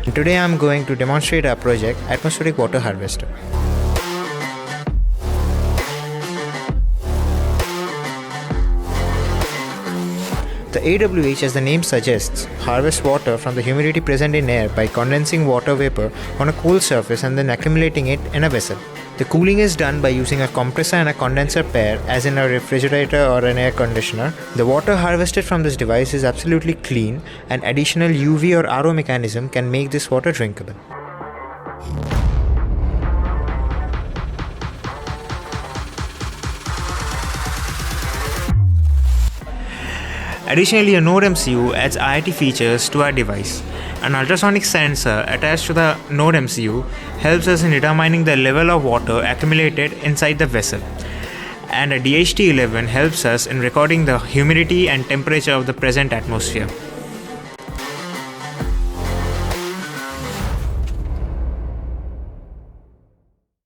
And today I'm going to demonstrate our project, Atmospheric Water Harvester. The AWH, as the name suggests, harvests water from the humidity present in air by condensing water vapor on a cool surface and then accumulating it in a vessel. The cooling is done by using a compressor and a condenser pair, as in a refrigerator or an air conditioner. The water harvested from this device is absolutely clean, and additional UV or RO mechanism can make this water drinkable. Additionally, a Node MCU adds IoT features to our device. An ultrasonic sensor attached to the Node MCU helps us in determining the level of water accumulated inside the vessel. And a DHT11 helps us in recording the humidity and temperature of the present atmosphere.